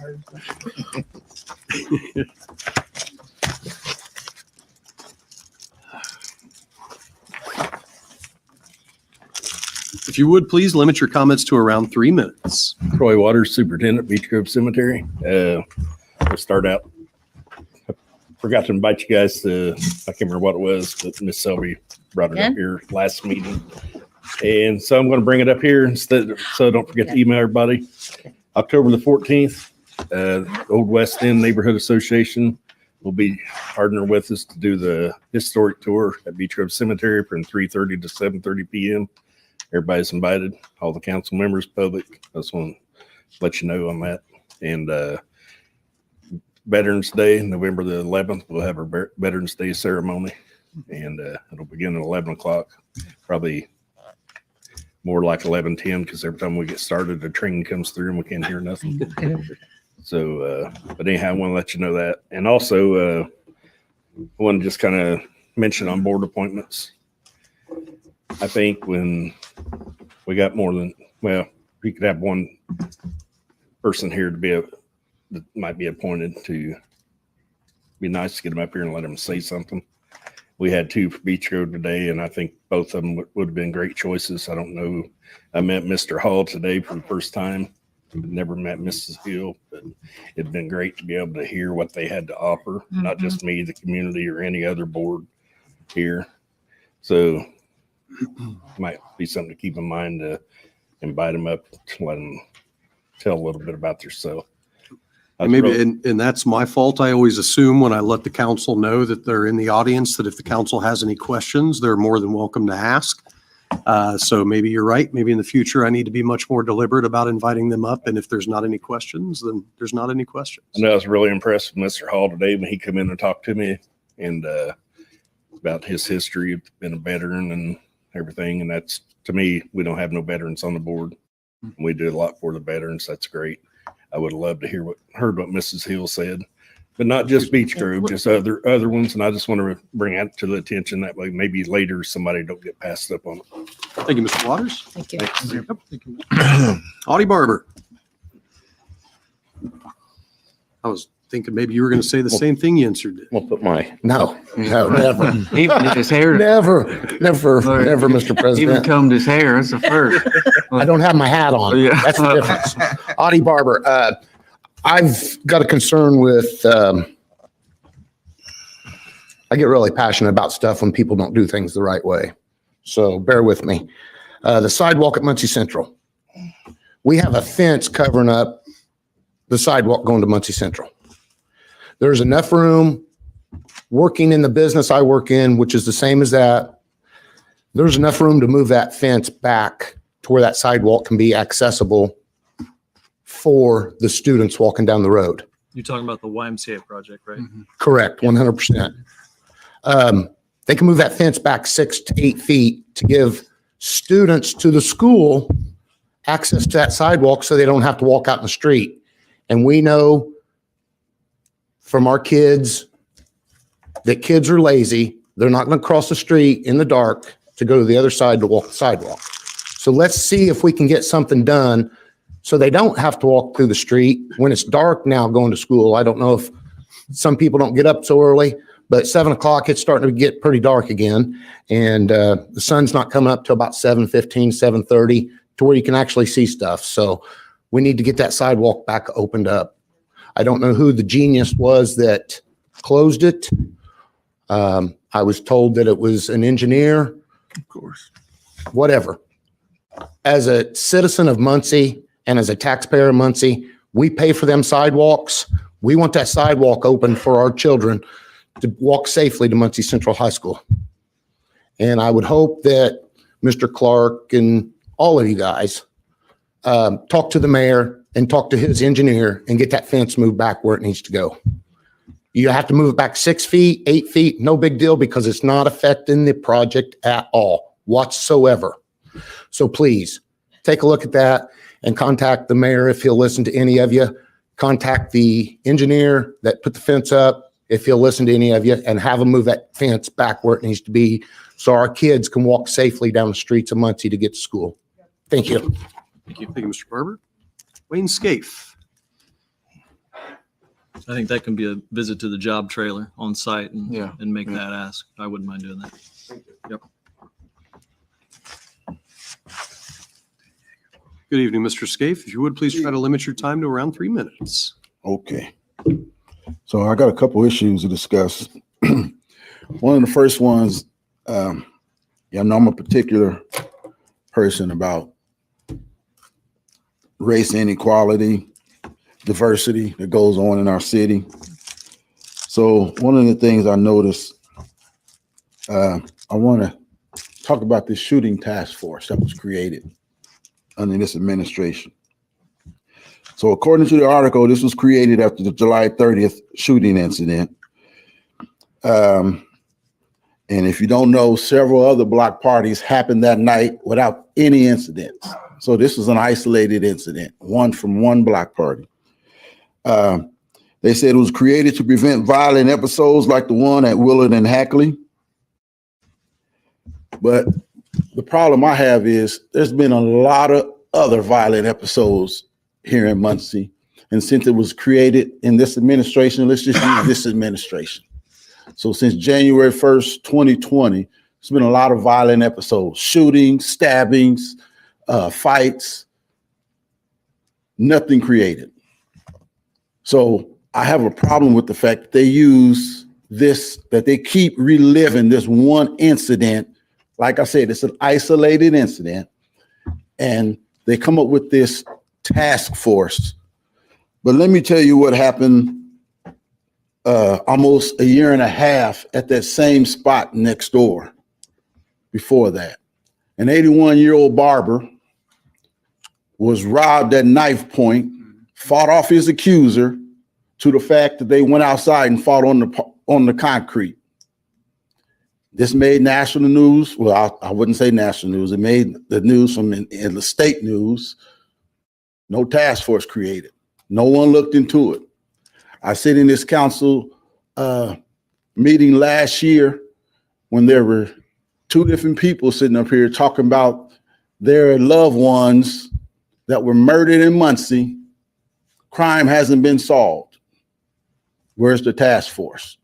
If you would, please limit your comments to around 3 minutes. Troy Waters, Superintendent, Beech Grove Cemetery. We'll start out. I forgot to invite you guys to, I can't remember what it was, but Miss Selby brought it up here last meeting. And so I'm going to bring it up here instead, so don't forget to email everybody. October the 14th, Old West End Neighborhood Association will be partnering with us to do the historic tour at Beech Grove Cemetery from 3:30 to 7:30 p.m. Everybody's invited, all the council members, public. I just want to let you know on that. And Veterans Day, November the 11th, we'll have our Veterans Day ceremony. And it'll begin at 11 o'clock, probably more like 11:10, because every time we get started, the train comes through and we can't hear nothing. So, but anyhow, I want to let you know that. And also, I want to just kind of mention on board appointments. I think when we got more than, well, we could have one person here to be that might be appointed to be nice to get them up here and let them say something. We had two for Beech Grove today, and I think both of them would have been great choices. I don't know. I met Mr. Hall today for the first time. Never met Mrs. Hill, but it'd been great to be able to hear what they had to offer, not just me, the community, or any other board here. So might be something to keep in mind to invite them up to let them tell a little bit about themselves. And maybe, and that's my fault. I always assume when I let the council know that they're in the audience, that if the council has any questions, they're more than welcome to ask. So maybe you're right. Maybe in the future, I need to be much more deliberate about inviting them up. And if there's not any questions, then there's not any questions. I know I was really impressed with Mr. Hall today when he came in and talked to me and about his history of being a veteran and everything. And that's, to me, we don't have no veterans on the board. We do a lot for the veterans. That's great. I would have loved to heard what Mrs. Hill said, but not just Beech Grove, just other ones. And I just want to bring that to the attention that way. Maybe later somebody don't get passed up on it. Thank you, Mr. Waters. Thank you. Thanks. Audie Barber. I was thinking maybe you were going to say the same thing Yenser did. We'll put no, never. Even his hair. Never, Mr. President. Even combed his hair. That's the first. I don't have my hat on. Yeah. That's the difference. Audie Barber. I've got a concern with, I get really passionate about stuff when people don't do things the right way. So bear with me. The sidewalk at Muncie Central. We have a fence covering up the sidewalk going to Muncie Central. There's enough room working in the business I work in, which is the same as that. There's enough room to move that fence back to where that sidewalk can be accessible for the students walking down the road. You're talking about the YMCA project, right? Correct, 100%. They can move that fence back 6 to 8 feet to give students to the school access to that sidewalk so they don't have to walk out in the street. And we know from our kids that kids are lazy. They're not going to cross the street in the dark to go to the other side to walk the sidewalk. So let's see if we can get something done so they don't have to walk through the street when it's dark now going to school. I don't know if some people don't get up so early, but 7 o'clock, it's starting to get pretty dark again. And the sun's not coming up till about 7:15, 7:30 to where you can actually see stuff. So we need to get that sidewalk back opened up. I don't know who the genius was that closed it. I was told that it was an engineer. Of course. Whatever. As a citizen of Muncie and as a taxpayer of Muncie, we pay for them sidewalks. We want that sidewalk open for our children to walk safely to Muncie Central High School. And I would hope that Mr. Clark and all of you guys talk to the mayor and talk to his engineer and get that fence moved back where it needs to go. You have to move it back 6 feet, 8 feet, no big deal, because it's not affecting the project at all whatsoever. So please take a look at that and contact the mayor if he'll listen to any of you. Contact the engineer that put the fence up if he'll listen to any of you, and have them move that fence back where it needs to be so our kids can walk safely down the streets of Muncie to get to school. Thank you. Thank you. Thank you, Mr. Barber. Wayne Scaife. I think that can be a visit to the job trailer on site and, Yeah. and make that ask. I wouldn't mind doing that. Yep. Good evening, Mr. Scaife. If you would, please try to limit your time to around 3 minutes. Okay. So I got a couple issues to discuss. One of the first ones, I know I'm a particular person about race inequality, diversity that goes on in our city. So one of the things I noticed, I want to talk about this shooting task force that was created under this administration. So according to the article, this was created after the July 30th shooting incident. And if you don't know, several other block parties happened that night without any incidents. So this was an isolated incident, one from one block party. They said it was created to prevent violent episodes like the one at Willard and Hackley. But the problem I have is there's been a lot of other violent episodes here in Muncie. And since it was created in this administration, let's just use this administration. So since January 1st, 2020, there's been a lot of violent episodes, shootings, stabbings, fights, nothing created. So I have a problem with the fact that they use this, that they keep reliving this one incident. Like I said, it's an isolated incident, and they come up with this task force. But let me tell you what happened almost a year and a half at that same spot next door before that. An 81-year-old barber was robbed at knife point, fought off his accuser to the fact that they went outside and fought on the concrete. This made national news. Well, I wouldn't say national news. It made the news in the state news. No task force created. No one looked into it. I sit in this council meeting last year when there were two different people sitting up here talking about their loved ones that were murdered in Muncie. Crime hasn't been solved. Where's the task force?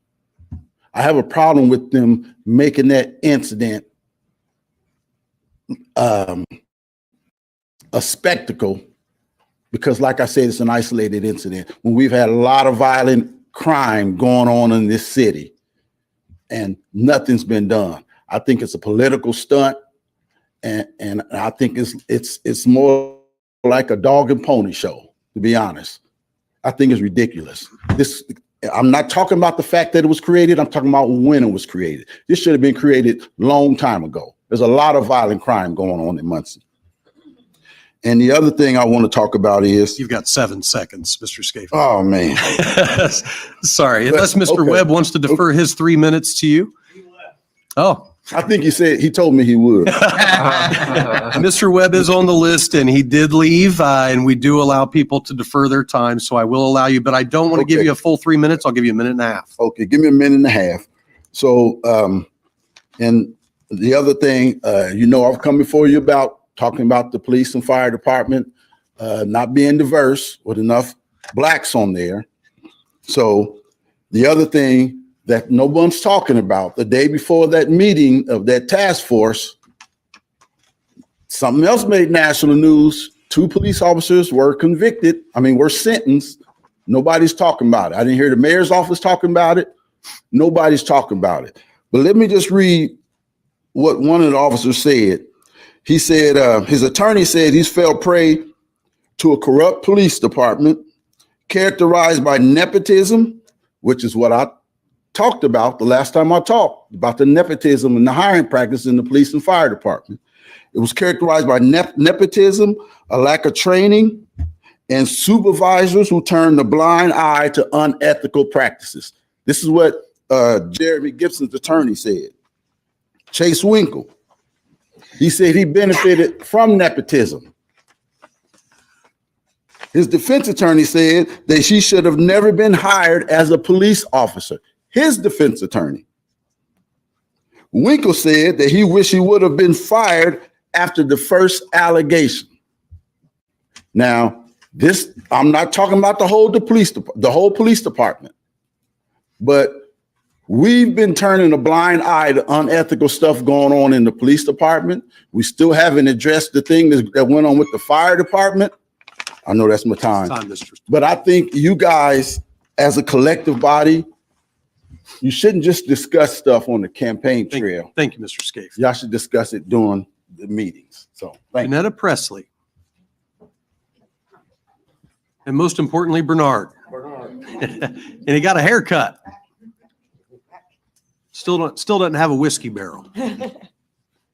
I have a problem with them making that incident a spectacle because, like I said, it's an isolated incident when we've had a lot of violent crime going on in this city and nothing's been done. I think it's a political stunt, and I think it's more like a dog and pony show, to be honest. I think it's ridiculous. I'm not talking about the fact that it was created. I'm talking about when it was created. This should have been created a long time ago. There's a lot of violent crime going on in Muncie. And the other thing I want to talk about is... You've got 7 seconds, Mr. Scaife. Oh, man. Sorry, unless Mr. Okay. Webb wants to defer his 3 minutes to you. Oh. I think he told me he would. Mr. Webb is on the list and he did leave, and we do allow people to defer their time. So I will allow you, but I don't want to give you a full 3 minutes. I'll give you a minute and a half. Okay, give me a minute and a half. So, and The other thing, I've come before you about talking about the police and fire department not being diverse with enough blacks on there. So the other thing that no one's talking about, the day before that meeting of that task force, something else made national news. 2 police officers were were sentenced. Nobody's talking about it. I didn't hear the mayor's office talking about it. Nobody's talking about it. But let me just read what one of the officers said. He said, his attorney said he's fell prey to a corrupt police department characterized by nepotism, which is what I talked about the last time I talked about the nepotism and the hiring practice in the police and fire department. It was characterized by nepotism, a lack of training, and supervisors who turn a blind eye to unethical practices. This is what Jeremy Gibson's attorney said. Chase Winkle. He said he benefited from nepotism. His defense attorney said that she should have never been hired as a police officer. His defense attorney. Winkle said that he wished he would have been fired after the first allegation. Now, I'm not talking about the whole police department, but we've been turning a blind eye to unethical stuff going on in the police department. We still haven't addressed the thing that went on with the fire department. I know that's my time. But I think you guys, as a collective body, you shouldn't just discuss stuff on the campaign trail. Thank you, Mr. Scaife. Y'all should discuss it during the meetings. So, thank you. Janetta Presley. And most importantly, Bernard. And he got a haircut. Still doesn't have a whiskey barrel.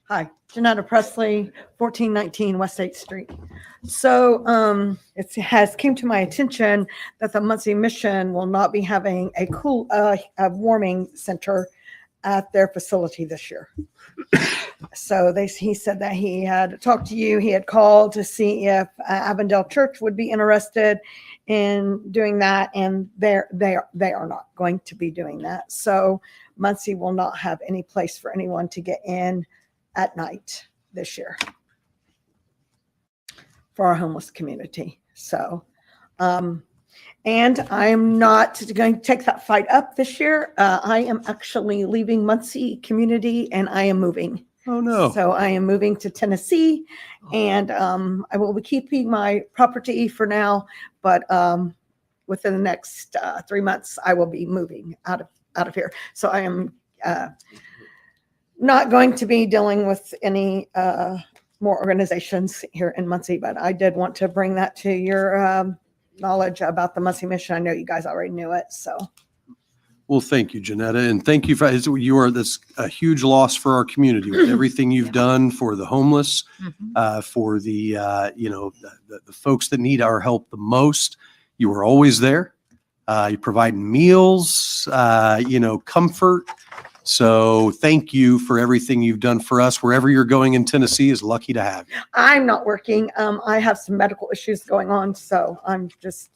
Hi, Janetta Presley, 1419 West 8th Street. So it has came to my attention that the Muncie Mission will not be having a warming center at their facility this year. So he said that he had talked to you. He had called to see if Avondale Church would be interested in doing that, and they are not going to be doing that. So Muncie will not have any place for anyone to get in at night this year for our homeless community. So, and I'm not going to take that fight up this year. I am actually leaving Muncie community and I am moving. Oh, no. So I am moving to Tennessee, and I will be keeping my property for now, but within the next 3 months, I will be moving out of here. So I am not going to be dealing with any more organizations here in Muncie, but I did want to bring that to your knowledge about the Muncie Mission. I know you guys already knew it, so. Well, thank you, Janetta, and thank you that's a huge loss for our community with everything you've done for the homeless, for the folks that need our help the most. You were always there. You provide meals, comfort. So thank you for everything you've done for us. Wherever you're going in Tennessee is lucky to have you. I'm not working. I have some medical issues going on, so I'm just.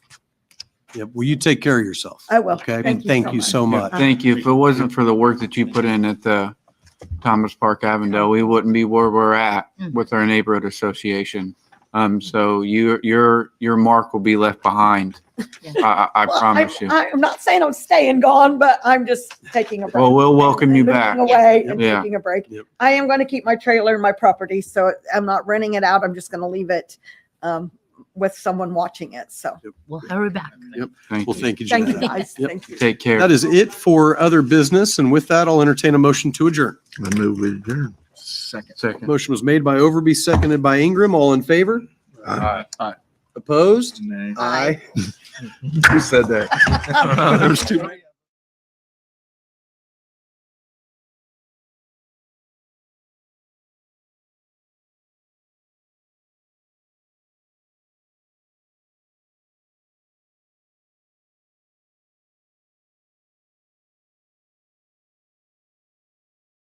Yep. Well, you take care of yourself. I will. Okay. Thank you so much. Thank you. If it wasn't for the work that you put in at the Thomas Park Avondale, we wouldn't be where we're at with our neighborhood association. So your mark will be left behind. I promise you. I'm not saying I'm staying gone, but I'm just taking a break. Well, we'll welcome you back. Away and Yeah. taking a break. I am going to keep my trailer and my property, so I'm not renting it out. I'm just going to leave it with someone watching it. So We'll hurry back. Yep. Thank Well, you. thank you, thank you Janetta. guys. Yep. Thank you. Take care. That is it for other business. And with that, I'll entertain a motion to adjourn. I move we adjourn. Second. Motion was made by Overby, seconded by Ingram. All in favor? Aye. Opposed? Nay. Aye. Who said that? There's too many.